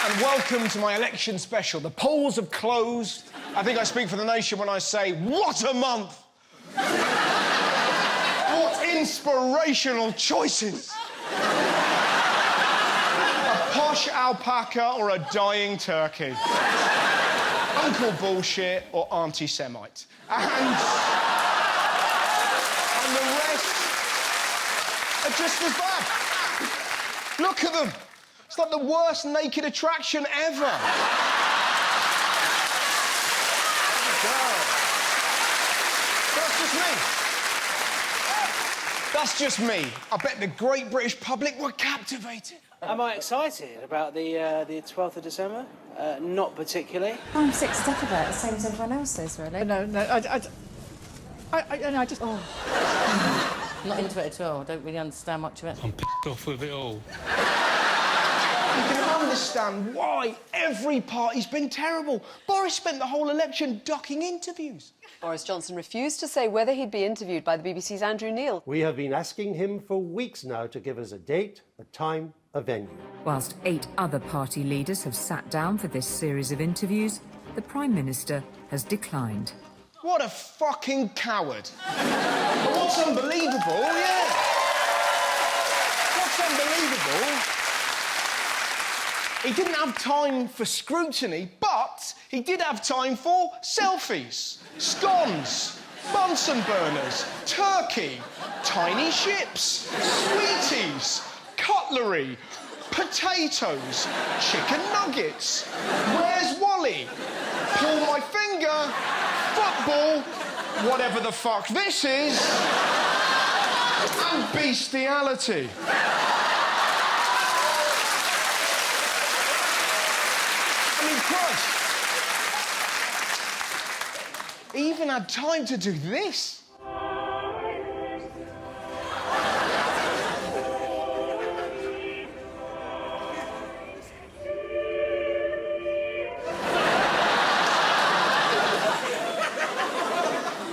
And welcome to my election special. The polls have closed. I think I speak for the nation when I say, what a month! What inspirational choices! A posh alpaca or a dying turkey. Uncle bullshit or anti-Semite. And the rest are just as bad. Look at them. It's like the worst naked attraction ever. That's just me. That's just me. I bet the great British public were captivated. Am I excited about the 12th of December? Not particularly. I'm sick to death of it, the same as everyone else is, really. No, I just... Oh. Not into it at all. I don't really understand much of it. I'm pissed off with it all. You can understand why every party's been terrible. Boris spent the whole election ducking interviews. Boris Johnson refused to say whether he'd be interviewed by the BBC's Andrew Neil. We have been asking him for weeks now to give us a date, a time, a venue. Whilst 8 other party leaders have sat down for this series of interviews, the Prime Minister has declined. What a fucking coward. But what's unbelievable, yeah. What's unbelievable... He didn't have time for scrutiny, but he did have time for selfies, scones, Bunsen burners, turkey, tiny ships, sweeties, cutlery, potatoes, chicken nuggets, where's Wally, pull my finger, football, whatever the fuck this is, and bestiality. Christ. He even had time to do this.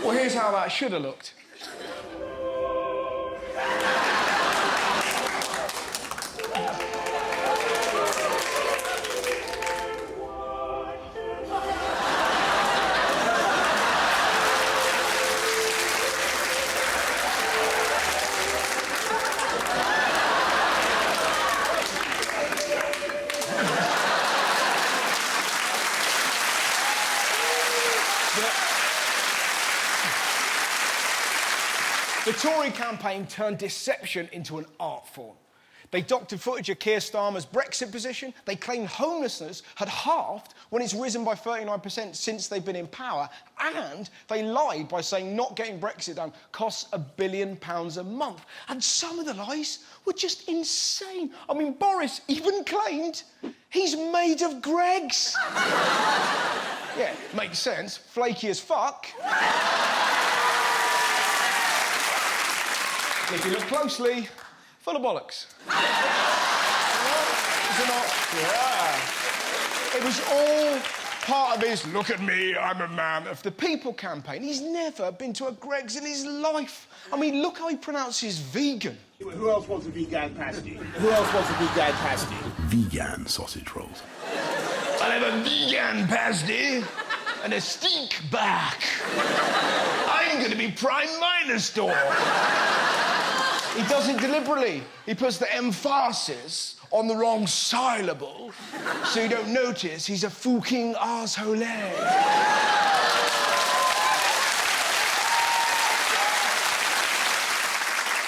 Well, here's how that should have looked. The Tory campaign turned deception into an art form. They doctored footage of Keir Starmer's Brexit position. They claimed homelessness had halved when it's risen by 39% since they've been in power. And they lied by saying not getting Brexit done costs £1 billion a month. And some of the lies were just insane. I mean, Boris even claimed he's made of Greggs. Yeah, makes sense. Flaky as fuck. If you look closely, full of bollocks. Is it not? Yeah. It was all part of his look at me, I'm a man of the people campaign. He's never been to a Greggs in his life. I mean, look how he pronounces vegan. Who else wants a vegan pasty? Who else wants a vegan pasty? Vegan sausage rolls. I'll have a vegan pasty and a steak back. I'm going to be Prime Minister. He does it deliberately. He puts the emphasis on the wrong syllable, so you don't notice he's a fucking arsehole.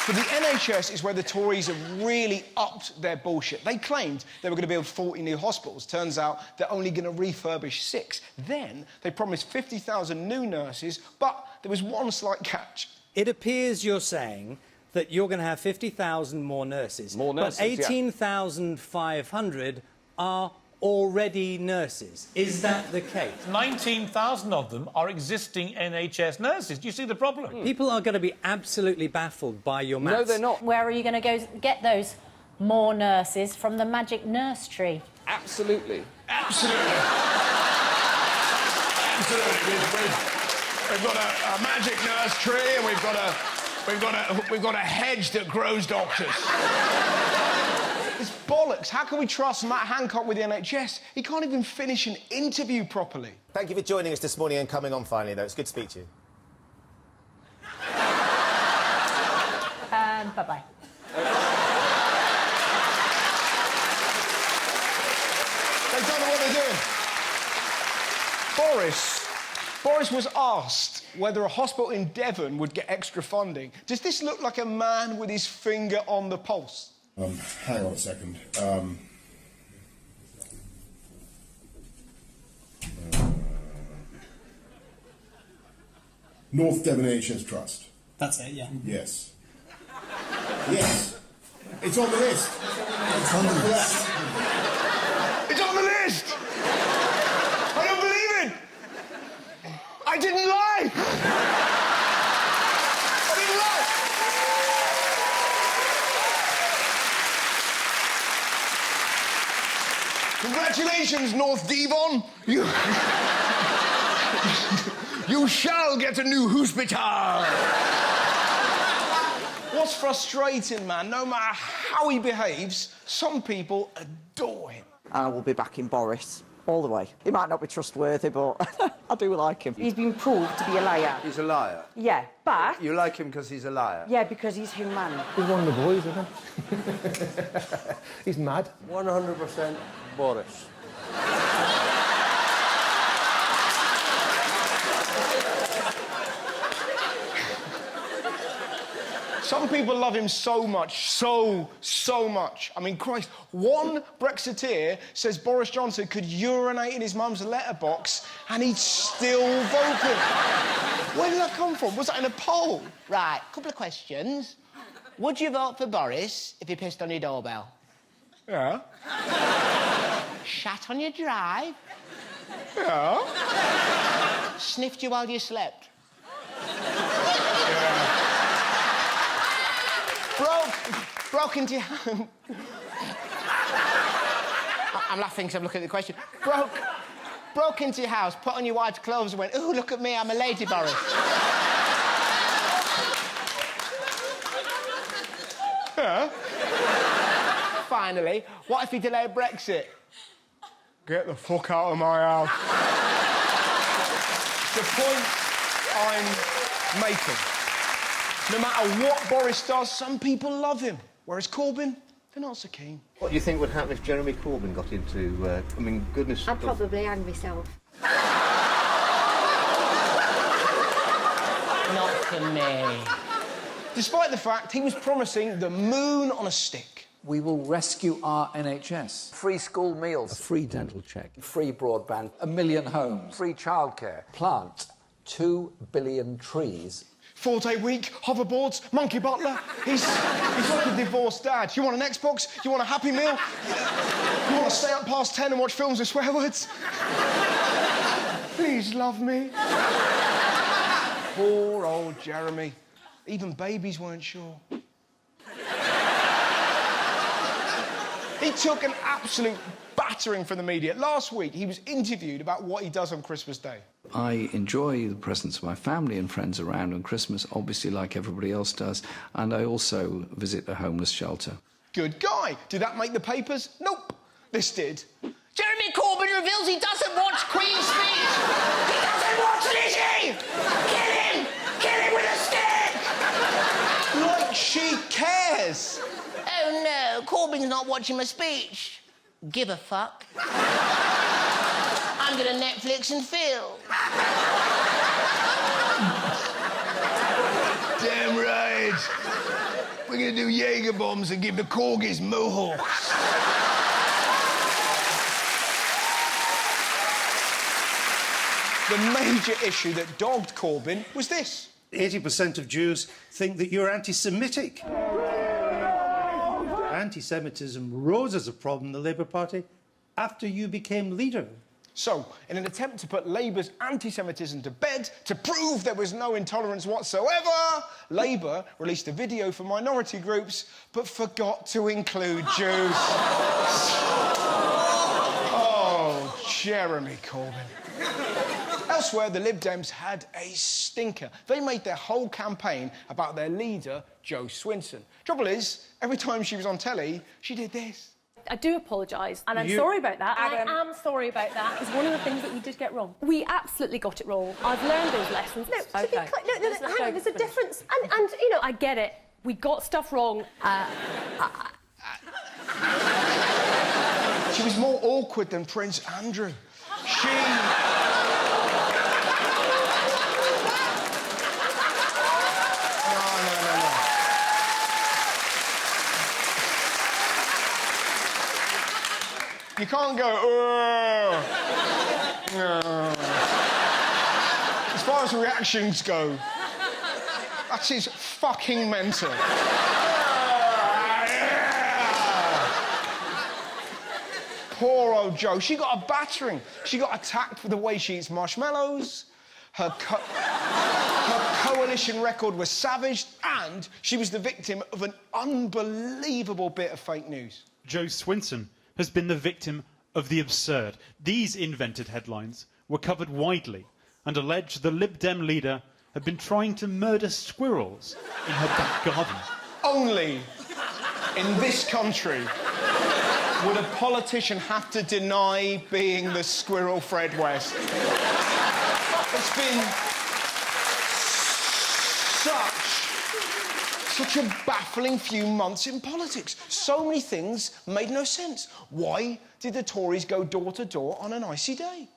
But the NHS is where the Tories have really upped their bullshit. They claimed they were going to build 40 new hospitals. Turns out they're only going to refurbish 6. Then they promised 50,000 new nurses, but there was one slight catch. It appears you're saying that you're going to have 50,000 more nurses. More nurses, but 18,500 are already nurses. Is that the case? 19,000 of them are existing NHS nurses. Do you see the problem? People are going to be absolutely baffled by your maths. No, they're not. Where are you going to go get those more nurses from the magic nurse tree? Absolutely. Absolutely. Absolutely. We've got a magic nurse tree, and we've got a hedge that grows doctors. It's bollocks. How can we trust Matt Hancock with the NHS? He can't even finish an interview properly. Thank you for joining us this morning and coming on finally, though. It's good to speak to you. Bye-bye. They don't know what they're doing. Boris was asked whether a hospital in Devon would get extra funding. Does this look like a man with his finger on the pulse? Hang on a second. North Devon NHS Trust. That's it, yeah. Yes. Yes. It's on the list. It's on the list. It's on the list! I don't believe it! I didn't lie! I didn't lie! Congratulations, North Devon! You shall get a new hospital! What's frustrating, man, no matter how he behaves, some people adore him. I will be backing Boris all the way. He might not be trustworthy, but I do like him. He's been proved to be a liar. He's a liar? Yeah, but... You like him because he's a liar? Yeah, because he's human. He's one of the boys, isn't he? He's mad. 100% Boris. Some people love him so much, so much. I mean, Christ, one Brexiteer says Boris Johnson could urinate in his mum's letterbox and he'd still vote for him. Where did that come from? Was that in a poll? Right, couple of questions. Would you vote for Boris if he pissed on your doorbell? Yeah. Shat on your drive? Yeah. Sniffed you while you slept? Broke into your home. I'm laughing because I'm looking at the question. Broke into your house, put on your wife's clothes and went, "Ooh, look at me, I'm a lady, Boris." Yeah. Finally, what if he delayed Brexit? Get the fuck out of my house. The point I'm making. No matter what Boris does, some people love him. Whereas Corbyn, they're not so keen. What do you think would happen if Jeremy Corbyn got into... I mean, goodness... I'd probably hang myself. Not for me. Despite the fact he was promising the moon on a stick. We will rescue our NHS. Free school meals. A free dental check. Free broadband. 1 million homes. Free childcare. Plant 2 billion trees. 4-day week, hoverboards, monkey butler. He's like a divorced dad. You want an Xbox? You want a Happy Meal? You want to stay up past 10 and watch films with swear words? Please love me. Poor old Jeremy. Even babies weren't sure. He took an absolute battering from the media. Last week, he was interviewed about what he does on Christmas Day. I enjoy the presence of my family and friends around on Christmas, obviously like everybody else does, and I also visit a homeless shelter. Good guy. Did that make the papers? Nope. This did. Jeremy Corbyn reveals he doesn't watch Queen's Speech. He doesn't watch Lizzie! Kill him! Kill him with a stick! Like she cares. Oh, no, Corbyn's not watching my speech. Give a fuck. I'm gonna Netflix and film. Damn right. We're gonna do Jaeger bombs and give the corgis mohawks. The major issue that dogged Corbyn was this. 80% of Jews think that you're anti-Semitic. Anti-Semitism rose as a problem in the Labour Party after you became leader. So, in an attempt to put Labour's anti-Semitism to bed, to prove there was no intolerance whatsoever, Labour released a video for minority groups, but forgot to include Jews. Oh, Jeremy Corbyn. Elsewhere, the Lib Dems had a stinker. They made their whole campaign about their leader, Jo Swinson. Trouble is, every time she was on telly, she did this. I do apologise, and I'm You- sorry about that. I am sorry about that. It's one of the things that we did get wrong. We absolutely got it wrong. I've learned those lessons. No, to be clear, no, hang on, there's a difference. And you know, I get it. We got stuff wrong. She was more awkward than Prince Andrew. She... No. You can't go, no. As far as reactions go, that is fucking mental. Poor old Jo. She got a battering. She got attacked for the way she eats marshmallows. Her coalition record was savaged, and she was the victim of an unbelievable bit of fake news. Jo Swinson has been the victim of the absurd. These invented headlines were covered widely and alleged the Lib Dem leader had been trying to murder squirrels in her back garden. Only in this country would a politician have to deny being the squirrel Fred West. It's been such a baffling few months in politics. So many things made no sense. Why did the Tories go door to door on an icy day?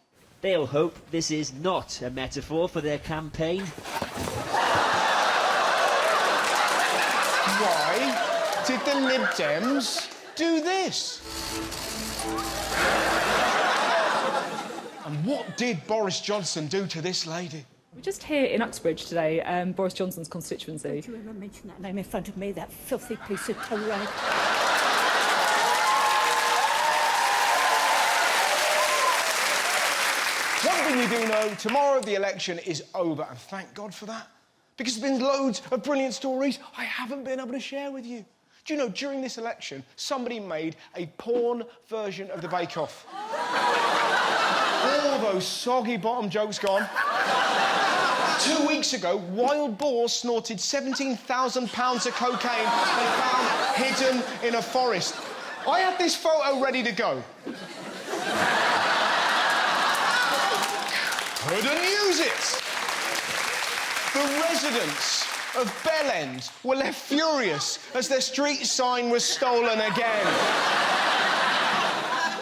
They'll hope this is not a metaphor for their campaign. Why did the Lib Dems do this? And what did Boris Johnson do to this lady? We're just here in Uxbridge today, Boris Johnson's constituency. Don't you ever mention that name in front of me, that filthy piece of Tory. One thing you do know, tomorrow the election is over, and thank God for that. Because there's been loads of brilliant stories I haven't been able to share with you. Do you know, during this election, somebody made a porn version of the Bake Off. All those soggy bottom jokes gone. 2 weeks ago, wild boars snorted 17,000 pounds of cocaine they found hidden in a forest. I had this photo ready to go. Couldn't use it. The residents of Bell End were left furious as their street sign was stolen again.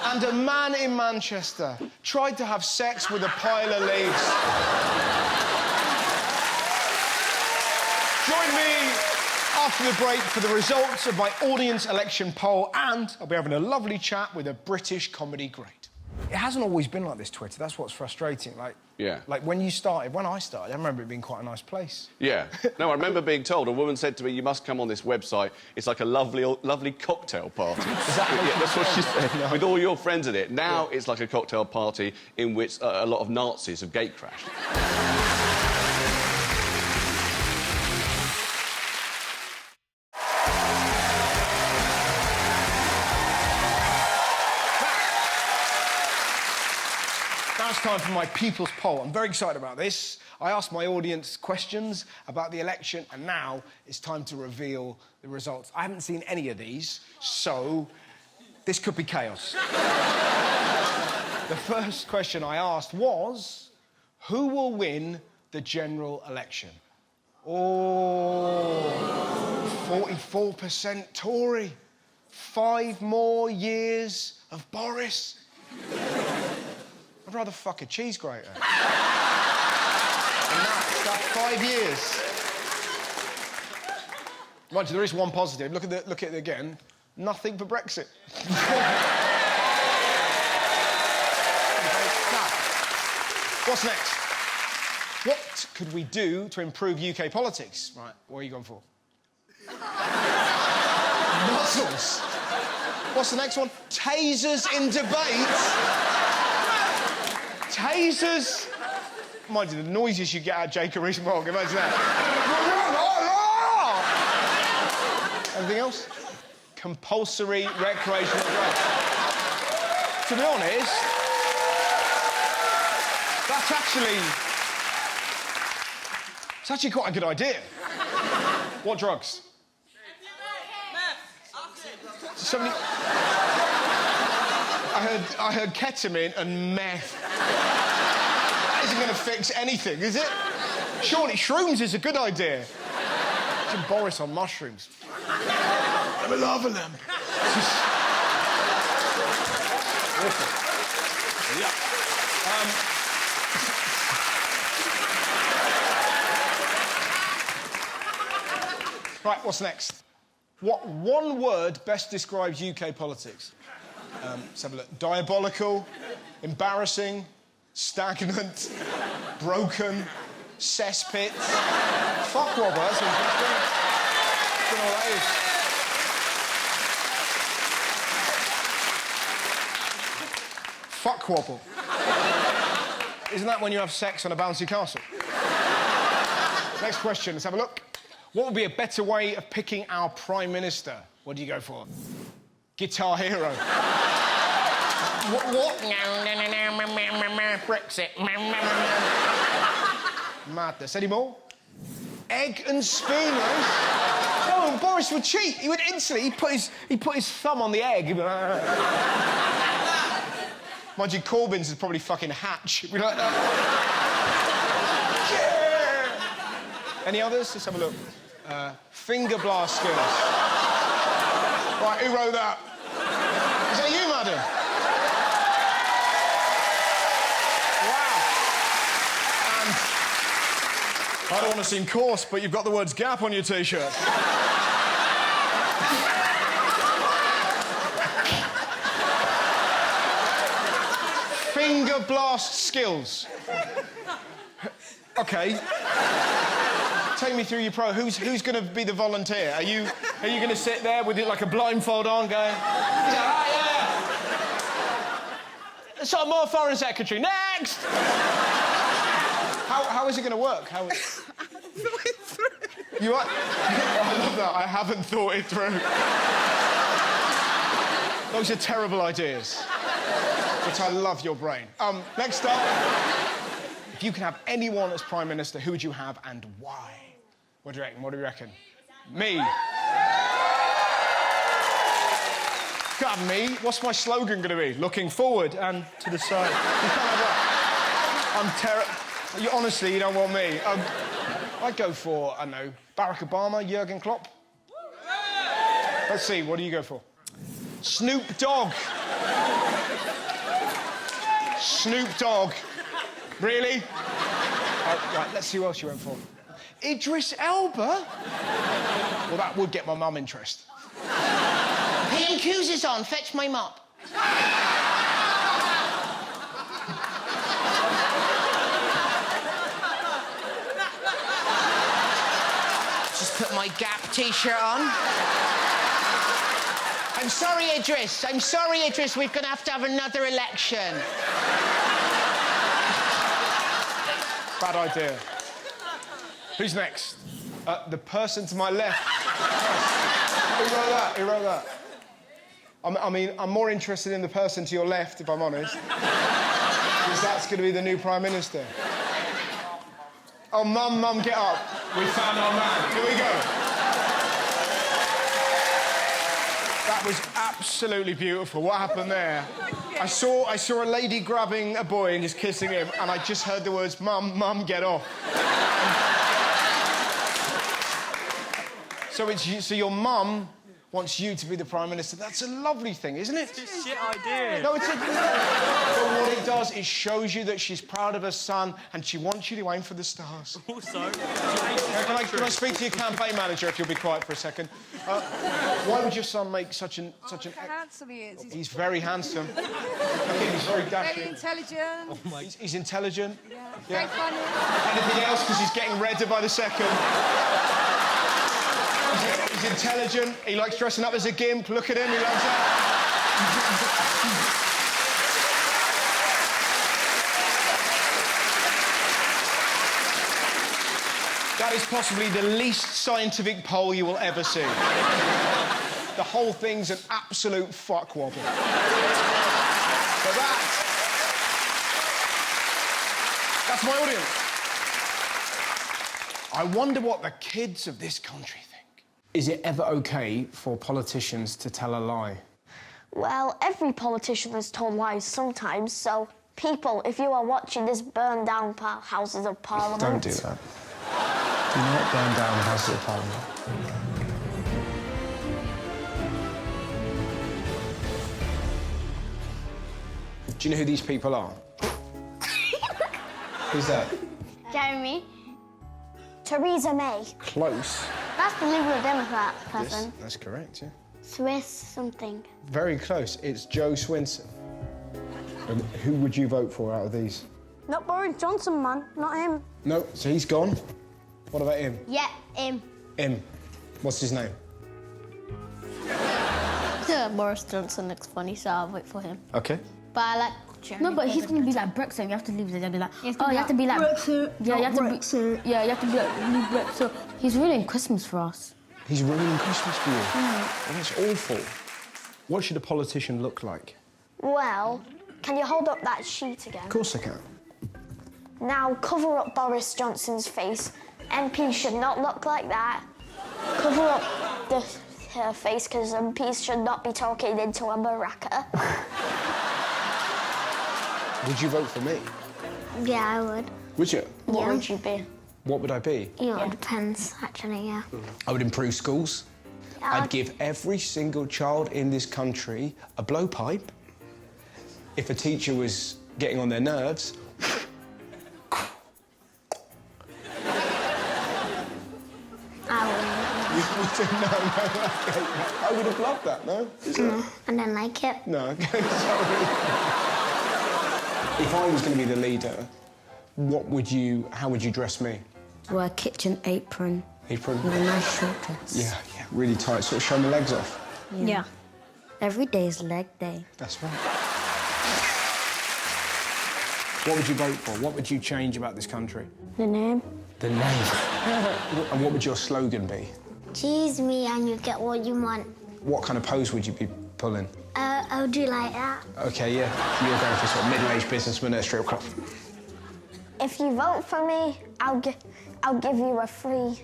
And a man in Manchester tried to have sex with a pile of leaves. Join me after the break for the results of my audience election poll, and I'll be having a lovely chat with a British comedy great. It hasn't always been like this, Twitter. That's what's frustrating. Like when I started, I remember it being quite a nice place. Yeah. No, I remember being told, a woman said to me, you must come on this website. It's like a lovely cocktail party. Yeah, that's what she said. No. With all your friends in it. Now it's like a cocktail party in which a lot of Nazis have gate crashed. Now it's time for my People's Poll. I'm very excited about this. I asked my audience questions about the election, and now it's time to reveal the results. I haven't seen any of these, so this could be chaos. The first question I asked was, who will win the general election? Oh, 44% Tory. 5 more years of Boris. I'd rather fuck a cheese grater. And that's 5 years. Mind you, there is one positive. Look at it again. Nothing for Brexit. Now, what's next? What could we do to improve UK politics? Right, what are you going for? Muscles. What's the next one? Tasers in debates. Tasers. Mind you, the noises you get out of Jacob Rees-Mogg, imagine that. Anything else? Compulsory recreational drugs. To be honest, it's actually quite a good idea. What drugs? Somebody... I heard ketamine and meth. That isn't going to fix anything, is it? Surely shrooms is a good idea. Imagine Boris on mushrooms. I'm a lava lamp. Yeah. Right, what's next? What one word best describes UK politics? Let's have a look. Diabolical, embarrassing, stagnant, broken, cesspit, fuckwobble. That's interesting. I don't know what that is. Fuckwobble. Isn't that when you have sex on a bouncy castle? Next question, let's have a look. What would be a better way of picking our Prime Minister? What do you go for? Guitar Hero. What? Brexit. Madness. Any more? Egg and spoon roast. No, Boris would cheat. He would instantly... He'd put his thumb on the egg. Mind you, Corbyn's is probably fucking Hatch. He'd be like that. Yeah! Any others? Let's have a look. Finger blast skills. Right, who wrote that? Is that you, madam? Wow. And I don't want to seem coarse, but you've got the words Gap on your T-shirt. Finger blast skills. OK. Take me through your pro. Who's going to be the volunteer? Are you going to sit there with it like a blindfold on, going? Yeah. So more Foreign Secretary. Next. How is it going to work? How? You are? I love that. I haven't thought it through. Those are terrible ideas. But I love your brain. Next up, if you can have anyone as Prime Minister, who would you have and why? What do you reckon? What do you reckon? Me. God, me? What's my slogan going to be? Looking forward and to the side. You can't have that. I'm terrible. Honestly, you don't want me. I'd go for, I don't know, Barack Obama, Jurgen Klopp. Let's see, what do you go for? Snoop Dogg. Snoop Dogg. Really? Right, let's see who else you went for. Idris Elba? Well, that would get my mum interest. PMQ's is on. Fetch my mop. Just put my Gap T-shirt on. I'm sorry, Idris. I'm sorry, Idris. We're going to have another election. Bad idea. Who's next? The person to my left. Who wrote that? Who wrote that? I mean, I'm more interested in the person to your left, if I'm honest. Because that's going to be the new Prime Minister. Oh, Mum, get up. We found our man. Here we go. That was absolutely beautiful. What happened there? I saw a lady grabbing a boy and just kissing him, and I just heard the words, Mum, get off. So your mum wants you to be the Prime Minister. That's a lovely thing, isn't it? It's a shit idea. No, it's a... But what it does is shows you that she's proud of her son and she wants you to aim for the stars. Also... Can I speak to your campaign manager, if you'll be quiet for a second? Why would your son make such an... How handsome he is. He's very handsome. He's very dashing. Very intelligent. Oh my... He's intelligent. Yeah. Very funny. Anything else? Because he's getting redder by the second. He's intelligent. He likes dressing up as a gimp. Look at him. He loves that. That is possibly the least scientific poll you will ever see. The whole thing's an absolute fuckwobble. But that's my audience. I wonder what the kids of this country think. Is it ever okay for politicians to tell a lie? Well, every politician has told lies sometimes, so people, if you are watching this, burn down Houses of Parliament. Don't do that. Do not burn down the Houses of Parliament. Do you know who these people are? Who's that? Jeremy. Theresa May. Close. That's the Liberal Democrat person. Yes, that's correct, yeah. Swiss something. Very close. It's Joe Swinson. And who would you vote for out of these? Not Boris Johnson, man. Not him. No, so he's gone. What about him? Yeah, him. Him. What's his name? Boris Johnson looks funny, so I'll vote for him. Okay. But I like Jeremy. No, but he's going to be like Brexit. You have to leave it. They'll be like, You you have to be like Brexit. Yeah, you have to Brexit. be. Yeah, you have to be like leave Brexit. He's ruining Christmas for us. He's ruining Christmas for you. That's awful. What should a politician look like? Well, can you hold up that sheet again? Of course I can. Now cover up Boris Johnson's face. MPs should not look like that. Cover up her face, because MPs should not be talking into a maraca. Would you vote for me? Yeah, I would. Would you? What would you be? What would I be? It depends, actually, yeah. I would improve schools. Yeah, I'd give every single child in this country a blowpipe. If a teacher was getting on their nerves, I would have loved that, no? I don't like it. No, okay, sorry. If I was going to be the leader, how would you dress me? Wear a kitchen apron. Apron? With a nice short dress. Yeah, really tight, sort of show my legs off. Yeah. Every day is leg day. That's right. What would you vote for? What would you change about this country? The name? The name. And what would your slogan be? Choose me and you get what you want. What kind of pose would you be pulling? I'll do like that. OK, yeah. You're going for sort of middle-aged businessman at a strip club. If you vote for me, I'll give you a free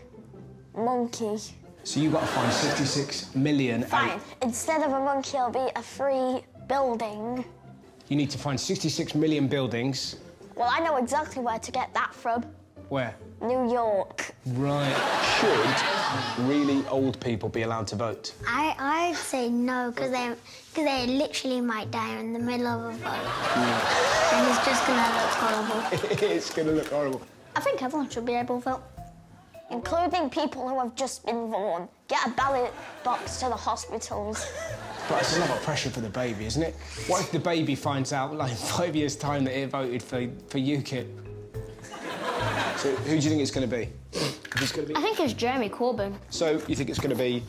monkey. So you've got to find 66 million... Fine. Instead of a monkey, it'll be a free building. You need to find 66 million buildings. Well, I know exactly where to get that from. Where? New York. Right. Should really old people be allowed to vote? I'd say no, because they literally might die in the middle of a vote. And it's just going to look horrible. It's going to look horrible. I think everyone should be able to vote, including people who have just been born. Get a ballot box to the hospitals. But it's a lot of pressure for the baby, isn't it? What if the baby finds out, like, in 5 years' time that it voted for UKIP? So who do you think it's going to be? Who's going to be? I think it's Jeremy Corbyn. So you think it's going to be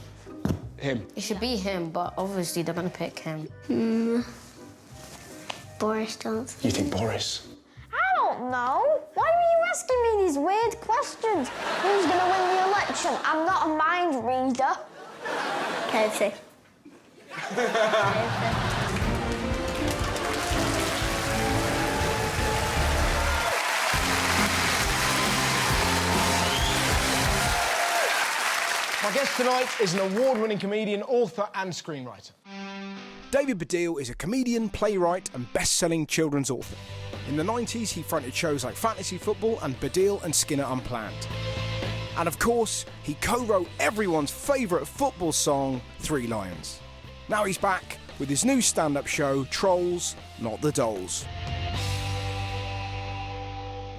him? It should be him, but obviously they're going to pick him. Boris Johnson. You think Boris? I don't know. Why are you asking me these weird questions? Who's going to win the election? I'm not a mind reader. KFC. My guest tonight is an award-winning comedian, author and screenwriter. David Baddiel is a comedian, playwright and best-selling children's author. In the 90s, he fronted shows like Fantasy Football and Baddiel and Skinner Unplanned. And of course, he co-wrote everyone's favourite football song, Three Lions. Now he's back with his new stand-up show, Trolls, Not the Dolls.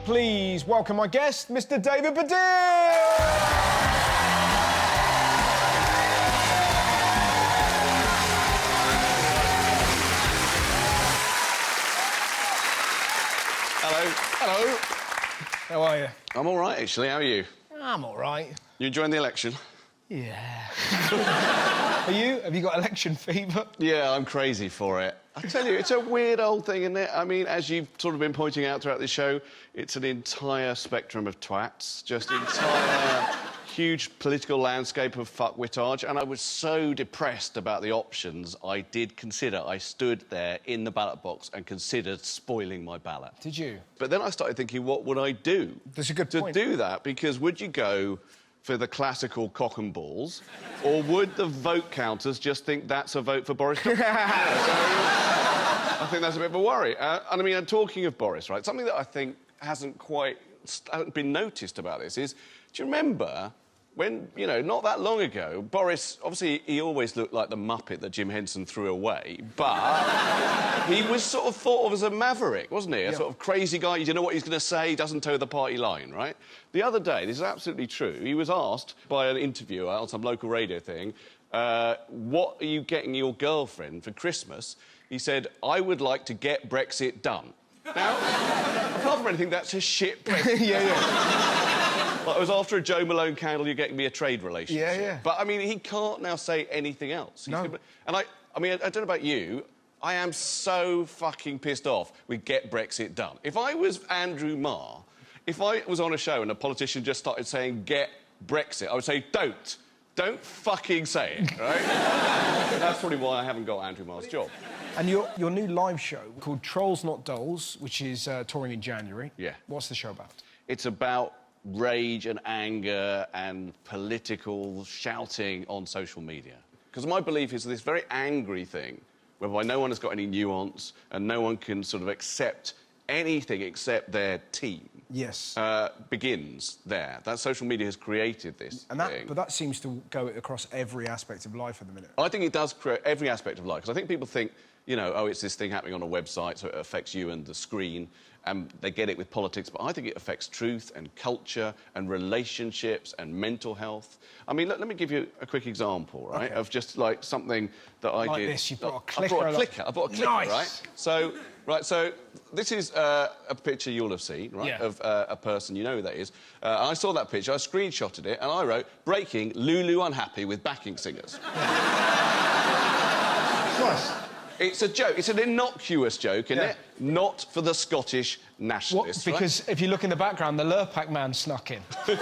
Please welcome my guest, Mr. David Baddiel! Hello. Hello. How are you? I'm all right, actually. How are you? I'm all right. You enjoying the election? Yeah. Are you? Have you got election fever? Yeah, I'm crazy for it. I tell you, it's a weird old thing, isn't it? I mean, as you've sort of been pointing out throughout this show, it's an entire spectrum of twats, just entire huge political landscape of fuckwittage, and I was so depressed about the options, I stood there in the ballot box and considered spoiling my ballot. Did you? But then I started thinking, what would I do? That's a good point. To do that, because would you go for the classical cock and balls, or would the vote counters just think that's a vote for Boris Johnson? I think that's a bit of a worry. And I mean, talking of Boris, right, something that I think hasn't quite been noticed about this is, do you remember when, you know, not that long ago, Boris, obviously, he always looked like the Muppet that Jim Henson threw away, but he was sort of thought of as a maverick, wasn't he? A sort of crazy guy, you don't know what he's going to say, he doesn't toe the party line, right? The other day, this is absolutely true, he was asked by an interviewer on some local radio thing, what are you getting your girlfriend for Christmas? He said, I would like to get Brexit done. Now, apart from anything, that's a shit present. Like, I was after a Joe Malone candle, you're getting me a trade relationship. But, I mean, he can't now say anything else. No. And I mean, I don't know about you, I am so fucking pissed off with Get Brexit Done. If I was Andrew Marr, if I was on a show and a politician just started saying Get Brexit, I would say, don't fucking say it, right? That's probably why I haven't got Andrew Marr's job. And your new live show called Trolls Not Dolls, which is touring in January. Yeah. What's the show about? It's about rage and anger and political shouting on social media. Because my belief is this very angry thing, whereby no one has got any nuance and no one can sort of accept anything except their team. Yes. Begins there. That social media has created this thing. But that seems to go across every aspect of life at the minute. I think it does create every aspect of life, because I think people think, you know, oh, it's this thing happening on a website, so it affects you and the screen, and they get it with politics, but I think it affects truth and culture and relationships and mental health. I mean, let me give you a quick example, right, of just, like, something that I like did. This, you brought a clicker. I brought a clicker, Nice. right? So this is a picture you'll have seen, right, of a person, you know who that is. I saw that picture, I screenshotted it, and I wrote, breaking, Lulu unhappy with backing singers. Nice. It's a joke. It's an innocuous joke, isn't it? Not for the Scottish nationalists, Because if you look in the background, the Lurpak man snuck in. So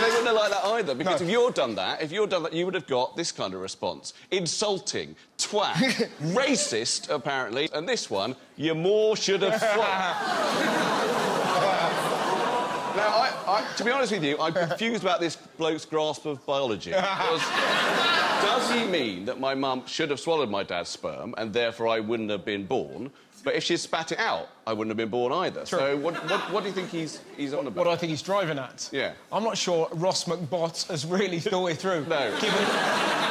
they wouldn't have liked that either, because if you'd done that, you would have got this kind of response. Insulting, twat, racist, apparently, and this one, you more should have Now, to be honest with you, I'm confused about this bloke's grasp of biology. Does he mean that my mum should have swallowed my dad's sperm and therefore I wouldn't have been born? But if she'd spat it out, I wouldn't have been born either. True. So what do you think he's on about? What do I think he's driving at? Yeah. I'm not sure Ross McBot has really thought it through. No.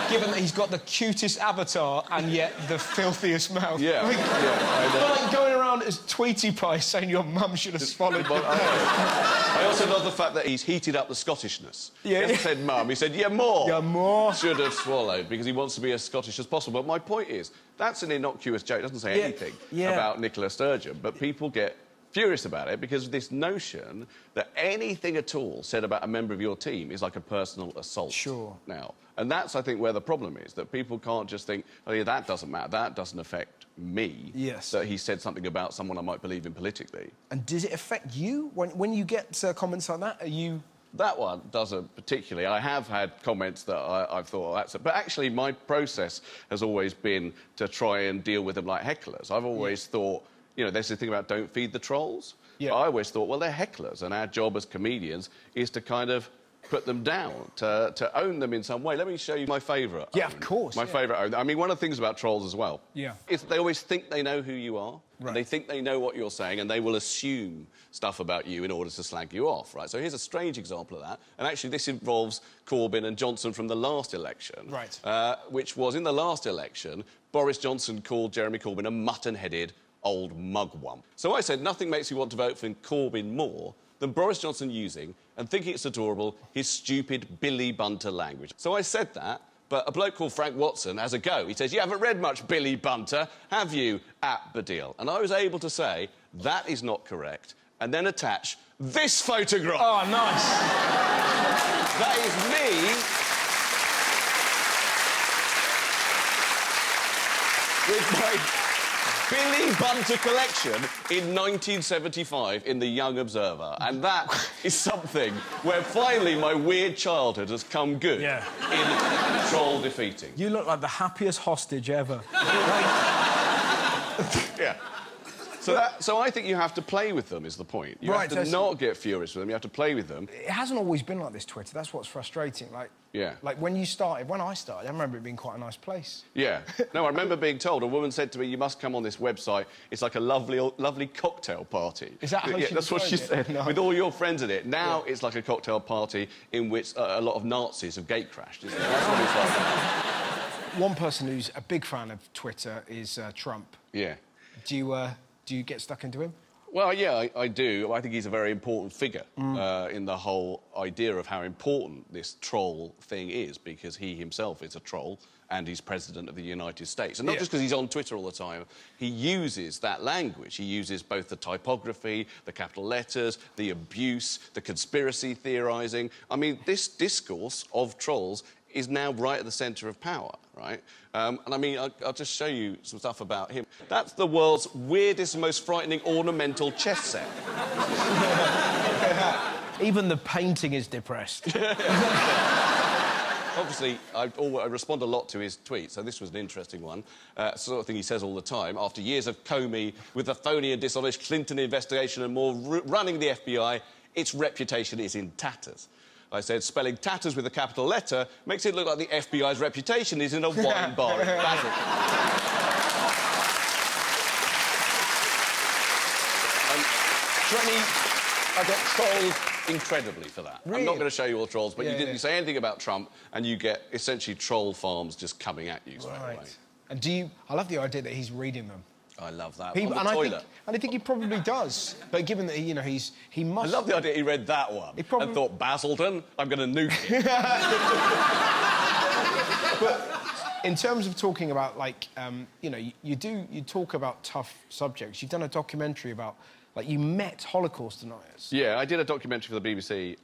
Given that he's got the cutest avatar and yet the filthiest mouth. Yeah. I mean, I know. like going around as Tweety Pie saying your mum should have swallowed your I also love the fact that he's heated up the Scottishness. He hasn't said mum, he said, yeah, more. Yeah, more. Should have swallowed, because he wants to be as Scottish as possible. But my point is, that's an innocuous joke. It doesn't say anything about Nicola Sturgeon, but people get furious about it because of this notion that anything at all said about a member of your team is like a personal assault. Sure. Now, and that's, I think, where the problem is, that people can't just think, oh, yeah, that doesn't matter, that doesn't affect me. Yes. That he said something about someone I might believe in politically. And does it affect you when you get comments like that? Are you... That one doesn't particularly. I have had comments that I've thought, oh, that's... But actually, my process has always been to try and deal with them like hecklers. I've always thought, you know, there's this thing about don't feed the trolls. Yeah. I always thought, well, they're hecklers, and our job as comedians is to kind of put them down, to own them in some way. Let me show you my favourite. Yeah, of course. My favourite own. I mean, one of the things about trolls as well is they always think they know who you are. Right. And they think they know what you're saying, and they will assume stuff about you in order to slag you off, right? So here's a strange example of that. And actually, this involves Corbyn and Johnson from the last election. Right. Which was, in the last election, Boris Johnson called Jeremy Corbyn a mutton-headed old mugwump. So I said, nothing makes me want to vote for Corbyn more than Boris Johnson using, and thinking it's adorable, his stupid Billy Bunter language. So I said that, but a bloke called Frank Watson has a go. He says, you haven't read much Billy Bunter, have you, at Baddiel? And I was able to say, that is not correct, and then attach this photograph. Oh, nice. That is me with my Billy Bunter collection in 1975 in the Young Observer. And that is something where finally my weird childhood has come good in troll defeating. You look like the happiest hostage ever. Yeah. So I think you have to play with them, is the point. You have to not get furious with them, you have to play with them. It hasn't always been like this, Twitter. That's what's frustrating. Like when I started, I remember it being quite a nice place. Yeah. No, I remember being told, a woman said to me, you must come on this website, it's like a lovely cocktail party. Is that how she that's what she said, No. with all your friends in it. Now it's like a cocktail party in which a lot of Nazis have gate crashed, isn't it? That's what it's like. One person who's a big fan of Twitter is Trump. Yeah. Do you get stuck into him? Well, yeah, I do. I think he's a very important figure in the whole idea of how important this troll thing is, because he himself is a troll and he's president of the United States. And not just because he's on Twitter all the time, he uses that language. He uses both the typography, the capital letters, the abuse, the conspiracy theorising. I mean, this discourse of trolls is now right at the centre of power, right? And I mean, I'll just show you some stuff about him. That's the world's weirdest and most frightening ornamental chess set. Even the painting is depressed. Obviously, I respond a lot to his tweets, so this was an interesting one. Sort of thing he says all the time. After years of Comey with the phony and dishonest Clinton investigation and more running the FBI, its reputation is in tatters. I said, spelling tatters with a capital letter makes it look like the FBI's reputation is in a wine bar in Baddiel. I got trolled incredibly for that. Really? I'm not going to show you all the trolls, but you say anything about Trump and you get essentially troll farms just coming at you straight away. And I love the idea that he's reading them. I love that. I think he probably does. But given that he must. I love the idea he read that one and thought, Basildon, I'm going to nuke him. But in terms of talking about, like, you talk about tough subjects. You've done a documentary about, like, you met Holocaust deniers. Yeah, I did a documentary for the BBC.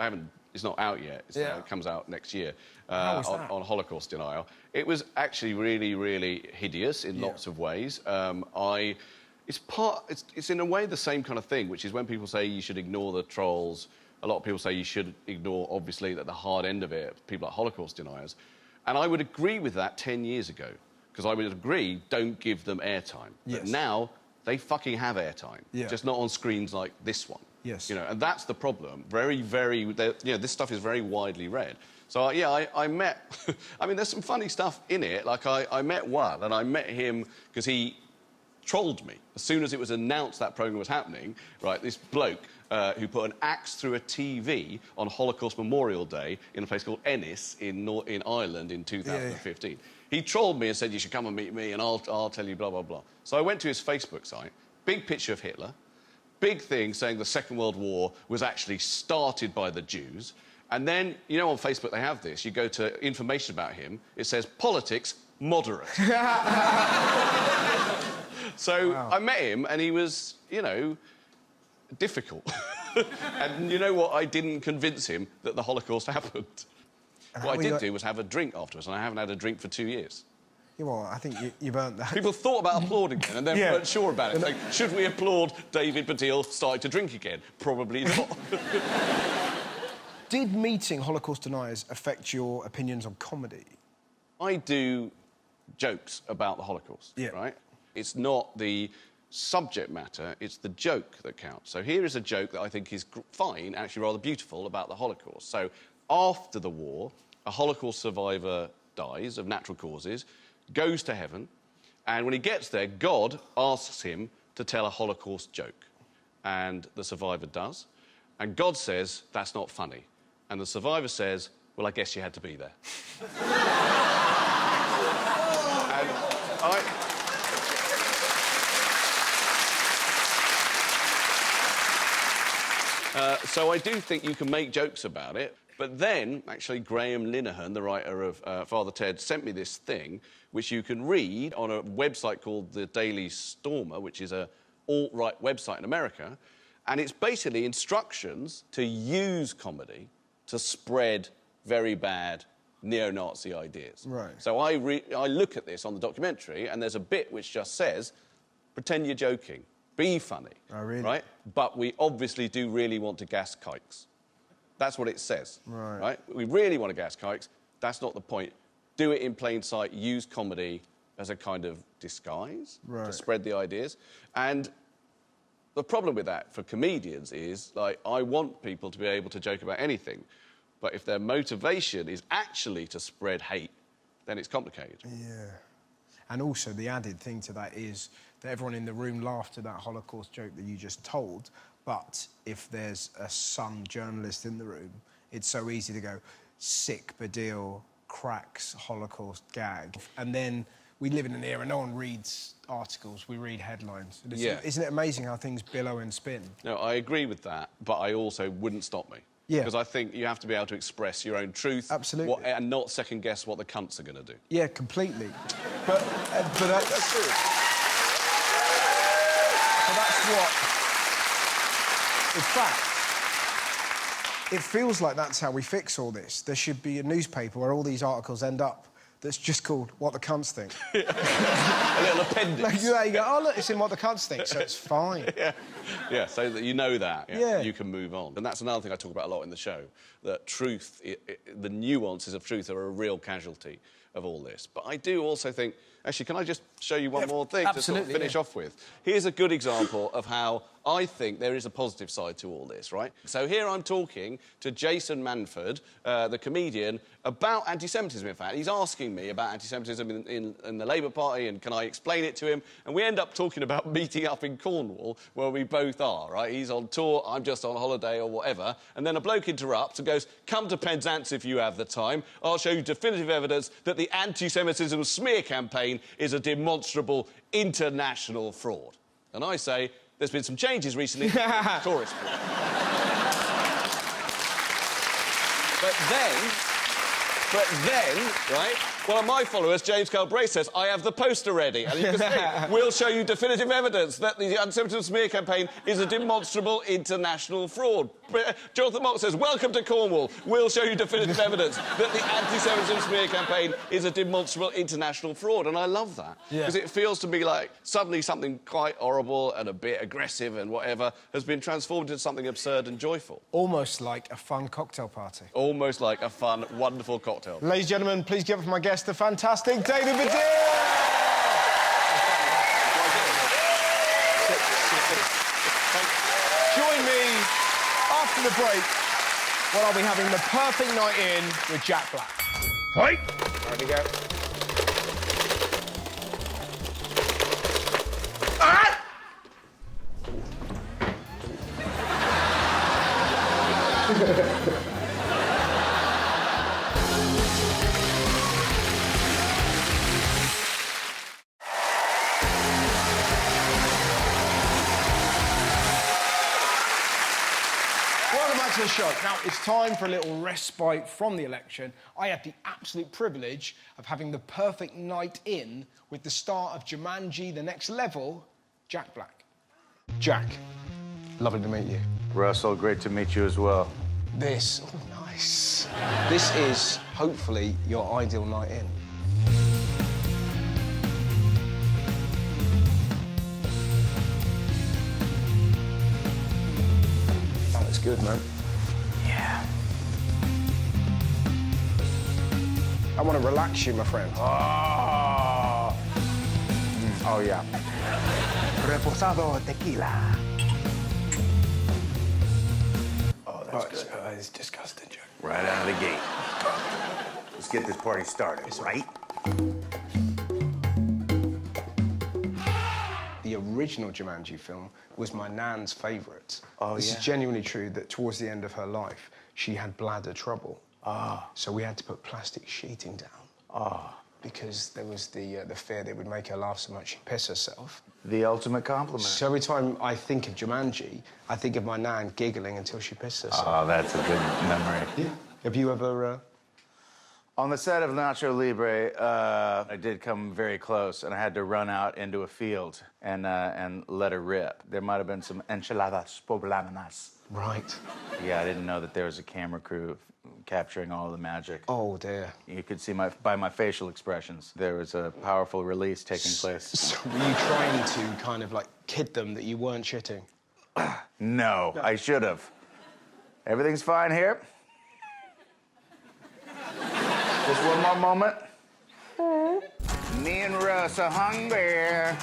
It's not out yet. It comes out next year. On Holocaust denial. It was actually really, really hideous in lots of ways. It's in a way the same kind of thing, which is when people say you should ignore the trolls, a lot of people say you should ignore, obviously, that the hard end of it, people like Holocaust deniers. And I would agree with that 10 years ago, because I would agree, don't give them airtime. Yes. But now, they fucking have airtime, just not on screens like this one. Yes. And that's the problem. This stuff is very widely read. So, I met... I mean, there's some funny stuff in it. Like, I met one, and I met him because he trolled me. As soon as it was announced that programme was happening, right, this bloke who put an axe through a TV on Holocaust Memorial Day in a place called Ennis in Ireland in 2015. Yeah. He trolled me and said, you should come and meet me, and I'll tell you blah, blah, blah. So I went to his Facebook site, big picture of Hitler, big thing saying the Second World War was actually started by the Jews. And then, on Facebook they have this. You go to information about him, it says, politics, moderate. So I met him, and he was, difficult. And you know what? I didn't convince him that the Holocaust happened. What I did do was have a drink afterwards, and I haven't had a drink for 2 years. Yeah, well, I think you've earned that. People thought about applauding again and then weren't sure about it. Like, should we applaud David Baddiel starting to drink again? Probably not. Did meeting Holocaust deniers affect your opinions on comedy? I do jokes about the Holocaust, right? It's not the subject matter, it's the joke that counts. So here is a joke that I think is fine, actually rather beautiful, about the Holocaust. So after the war, a Holocaust survivor dies of natural causes, goes to heaven, and when he gets there, God asks him to tell a Holocaust joke. And the survivor does. And God says, that's not funny. And the survivor says, well, I guess you had to be there. And so I do think you can make jokes about it. But then, actually, Graham Linehan, the writer of Father Ted, sent me this thing, which you can read on a website called The Daily Stormer, which is a alt-right website in America. And it's basically instructions to use comedy to spread very bad neo-Nazi ideas. Right. So I look at this on the documentary, and there's a bit which just says, pretend you're joking, be funny. Oh, really? Right? But we obviously do really want to gas kikes. That's what it says. Right? We really want to gas kikes. That's not the point. Do it in plain sight. Use comedy as a kind of disguise to spread the ideas. And The problem with that for comedians is, like, I want people to be able to joke about anything, but if their motivation is actually to spread hate, then it's complicated. Yeah. And also the added thing to that is that everyone in the room laughed at that Holocaust joke that you just told, but if there's a Sun journalist in the room, it's so easy to go, sick Baddiel cracks Holocaust gag. And then we live in an era, no one reads articles, we read headlines. Yeah. Isn't it amazing how things billow and spin? No, I agree with that, but I also wouldn't stop me. Yeah. Because I think you have to be able to express your own truth. Absolutely. And not second-guess what the cunts are going to do. Yeah, completely. But that's true. So that's what... In fact, it feels like that's how we fix all this. There should be a newspaper where all these articles end up that's just called What the Cunts Think. A little appendix. Like, you go, oh, look, it's in What the Cunts Think, so it's fine. Yeah, so that you know that. Yeah. You can move on. And that's another thing I talk about a lot in the show, that truth, the nuances of truth are a real casualty of all this. But I do also think... Actually, can I just show you one more thing to sort of finish off with? Here's a good example of how I think there is a positive side to all this, right? So here I'm talking to Jason Manford, the comedian, about anti-Semitism, in fact. He's asking me about anti-Semitism in the Labour Party and can I explain it to him? And we end up talking about meeting up in Cornwall, where we both are, right? He's on tour, I'm just on holiday or whatever. And then a bloke interrupts and goes, come to Penzance if you have the time. I'll show you definitive evidence that the anti-Semitism smear campaign is a demonstrable international fraud. And I say, there's been some changes recently. Tourist. But then, right, one of my followers, James Calbrace, says, I have the poster ready. And you can see, we'll show you definitive evidence that the anti-Semitism smear campaign is a demonstrable international fraud. Jonathan Mock says, welcome to Cornwall. We'll show you definitive evidence that the anti-Semitism smear campaign is a demonstrable international fraud. And I love that. Because it feels to me like suddenly something quite horrible and a bit aggressive and whatever has been transformed into something absurd and joyful. Almost like a fun cocktail party. Almost like a fun, wonderful cocktail. Ladies and gentlemen, please give up for my guest, the fantastic David Baddiel! Join me after the break when I'll be having the perfect night in with Jack Black. Right. There we go. Welcome back to the show. Now, it's time for a little respite from the election. I had the absolute privilege of having the perfect night in with the star of Jumanji: The Next Level, Jack Black. Jack, lovely to meet you. Russell, great to meet you as well. This, oh, nice. This is, hopefully, your ideal night in. That looks good, man. Yeah. I want to relax you, my friend. Oh, oh yeah. Reposado tequila. Oh, that's good. It's disgusting, Jack. Right out of the gate. Let's get this party started, right? The original Jumanji film was my nan's favourite. Oh, This yeah? is genuinely true that towards the end of her life, she had bladder trouble. Ah. So we had to put plastic sheeting down. Ah. Because there was the fear that it would make her laugh so much she'd piss herself. The ultimate compliment. So every time I think of Jumanji, I think of my nan giggling until she pissed herself. Oh, that's a good memory. Yeah. Have you ever... On the set of Nacho Libre, I did come very close, and I had to run out into a field and let her rip. There might have been some enchiladas poblanas. Right. Yeah, I didn't know that there was a camera crew capturing all the magic. Oh, dear. You could see by my facial expressions, there was a powerful release taking place. So were you trying to kind of, like, kid them that you weren't shitting? No, I should have. Everything's fine here. Just one more moment. Me and Russ are hungry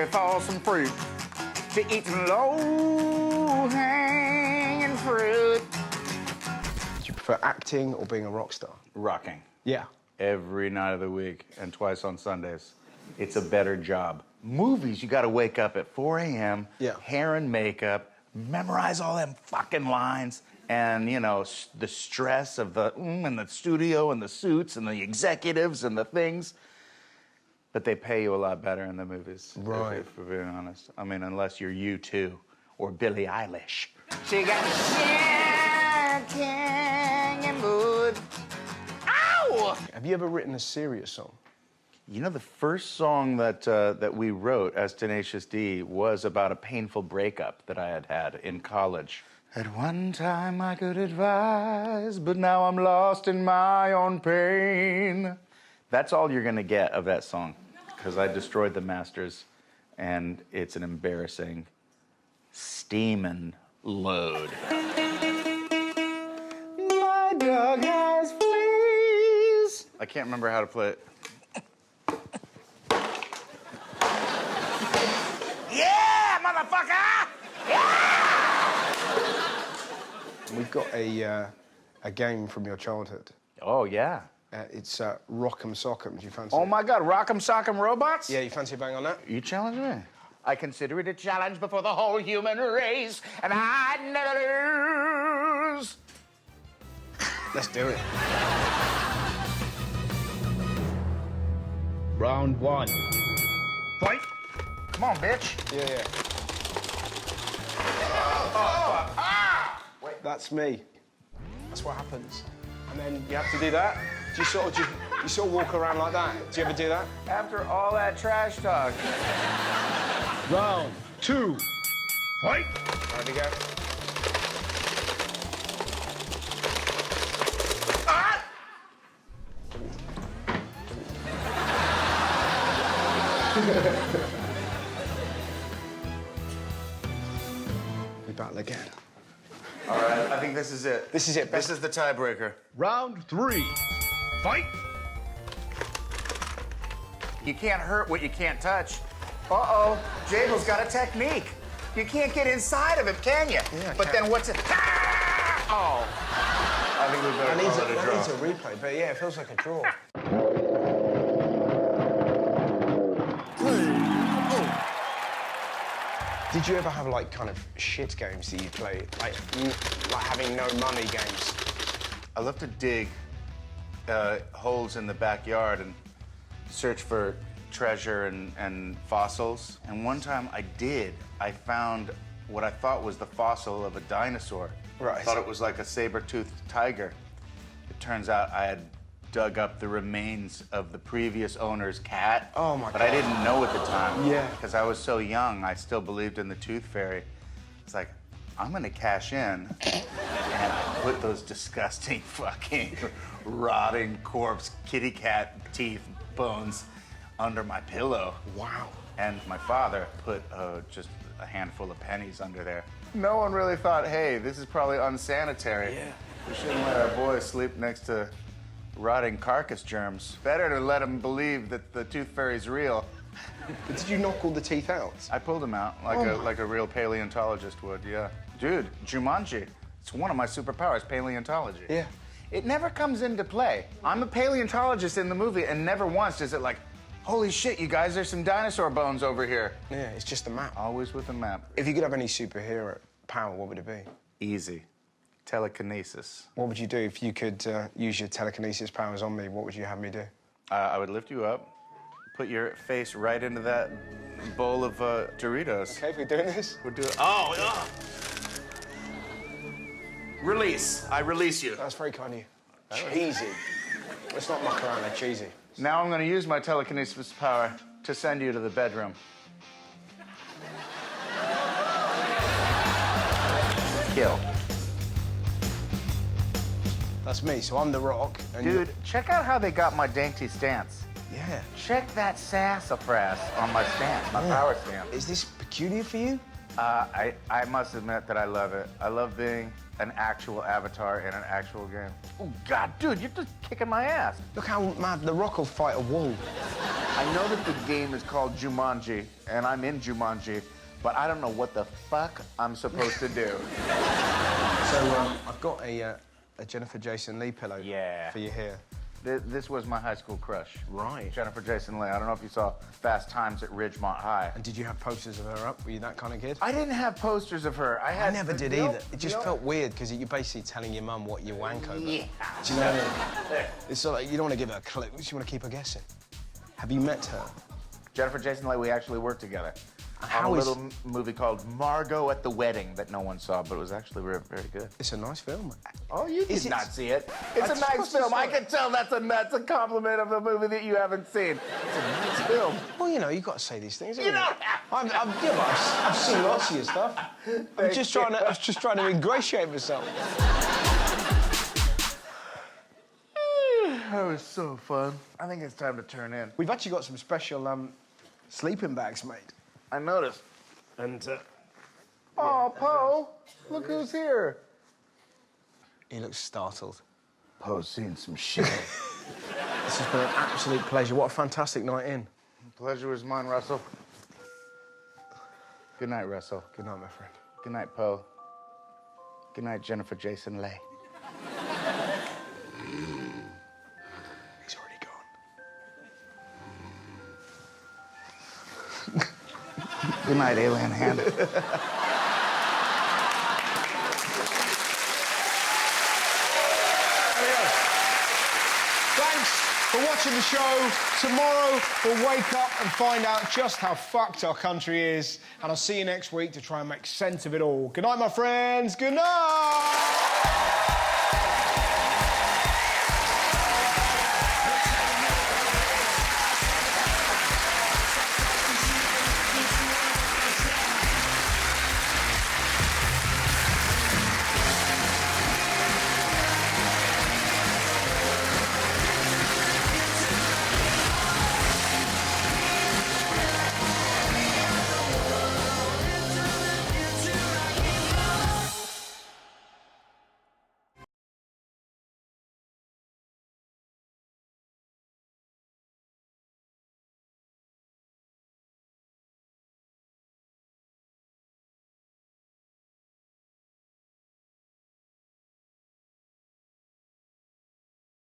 for some fruit. to eat some low-hanging fruit. Do you prefer acting or being a rock star? Rocking. Yeah. Every night of the week and twice on Sundays. It's a better job. Movies, you gotta wake up at 4 a.m., hair and makeup, memorize all them fucking lines, and, you know, the stress of the and the studio and the suits and the executives and the things. But they pay you a lot better in the movies, right? If we're being honest. I mean, unless you're U2 or Billie Eilish. She got shaking and mood. Ow! Have you ever written a serious song? You know, the first song that that we wrote as Tenacious D was about a painful breakup that I had in college. At one time I could advise, but now I'm lost in my own pain. That's all you're gonna get of that song, because I destroyed the masters, and it's an embarrassing, steaming load. My dog has fleas. I can't remember how to play it. Yeah, motherfucker! Yeah! We've got a game from your childhood. Oh, yeah. It's Rock'em Sock'em. Do you fancy Oh, it? my God, Rock'em Sock'em Robots? Yeah, you fancy bang on that? You challenge me? I consider it a challenge before the whole human race, and I never lose. Let's do it. Round one. Fight. Come on, bitch. Yeah. Wait, that's me. That's what happens. And then you have to do that. Do you sort of walk around like that? Do you ever do that? After all that trash talk. Round two. Fight. Ready to go? We battle again. All right, I think this is it. This is it. This is the tiebreaker. Round three. Fight. You can't hurt what you can't touch. Uh-oh, Jabel's got a technique. You can't get inside of it, can you? Yeah, but then what's it? Oh. I think we better call it a draw. That needs a replay, but yeah, it feels like a draw. Did you ever have like kind of shit games that you play, like having no money games? I love to dig holes in the backyard and search for treasure and fossils. And one time I found what I thought was the fossil of a dinosaur. Right. I thought it was like a saber-toothed tiger. It turns out I had dug up the remains of the previous owner's cat. Oh my God. But I didn't know at the time. Yeah. Because I was so young, I still believed in the tooth fairy. It's like, I'm gonna cash in and put those disgusting fucking rotting corpse kitty cat teeth bones under my pillow. Wow. And my father put just a handful of pennies under there. No one really thought, hey, this is probably unsanitary. Yeah. We shouldn't let our boys sleep next to rotting carcass germs. Better to let them believe that the tooth fairy's real. But did you knock all the teeth out? I pulled them out like a real paleontologist would, yeah. Dude, Jumanji, it's one of my superpowers, paleontology. Yeah. It never comes into play. I'm a paleontologist in the movie, and never once is it like, holy shit, you guys, there's some dinosaur bones over here. Yeah, it's just a map. Always with a map. If you could have any superhero power, what would it be? Easy. Telekinesis. What would you do if you could use your telekinesis powers on me? What would you have me do? I would lift you up, put your face right into that bowl of Doritos. Okay, if we're doing this? We'll do it. Oh, ugh. Release. I release you. That's very kind of you. Cheesy. Let's not muck around, they're cheesy. Now I'm going to use my telekinesis power to send you to the bedroom. Kill. That's me, so I'm the Rock. And dude, check out how they got my dainty stance. Yeah. Check that sassafras on my stance, my power stance. Is this peculiar for you? I must admit that I love it. I love being an actual avatar in an actual game. Oh, God, dude, you're just kicking my ass. Look how mad the Rock will fight a wall. I know that the game is called Jumanji, and I'm in Jumanji, but I don't know what the fuck I'm supposed to do. So, I've got a Jennifer Jason Leigh pillow for you here. This was my high school crush. Right. Jennifer Jason Leigh. I don't know if you saw Fast Times at Ridgemont High. And did you have posters of her up? Were you that kind of kid? I didn't have posters of her. I never did either. It just felt weird because you're basically telling your mum what you wank over. Yeah. Do you know what I mean? It's sort of like you don't want to give her a clue. You want to keep her guessing. Have you met her? Jennifer Jason Leigh, we actually worked together. On a little movie called Margot at the Wedding that no one saw, but it was actually very, very good. It's a nice film. Oh, you did not see it. It's a nice film. I can tell that's a compliment of a movie that you haven't seen. It's a nice film. Well, you know, you've got to say these things. You don't have I've seen lots of your stuff. I'm just trying to ingratiate myself. That was so fun. I think it's time to turn in. We've actually got some special sleeping bags made. I noticed. And, oh, Poe, look who's here. He looks startled. Poe's seen some shit. This has been an absolute pleasure. What a fantastic night in. The pleasure was mine, Russell. Good night, Russell. Good night, my friend. Good night, Poe. Good night, Jennifer Jason Leigh. He's already gone. Good night, alien hand. Thanks for watching the show. Tomorrow we'll wake up and find out just how fucked our country is. And I'll see you next week to try and make sense of it all. Good night, my friends. Good night.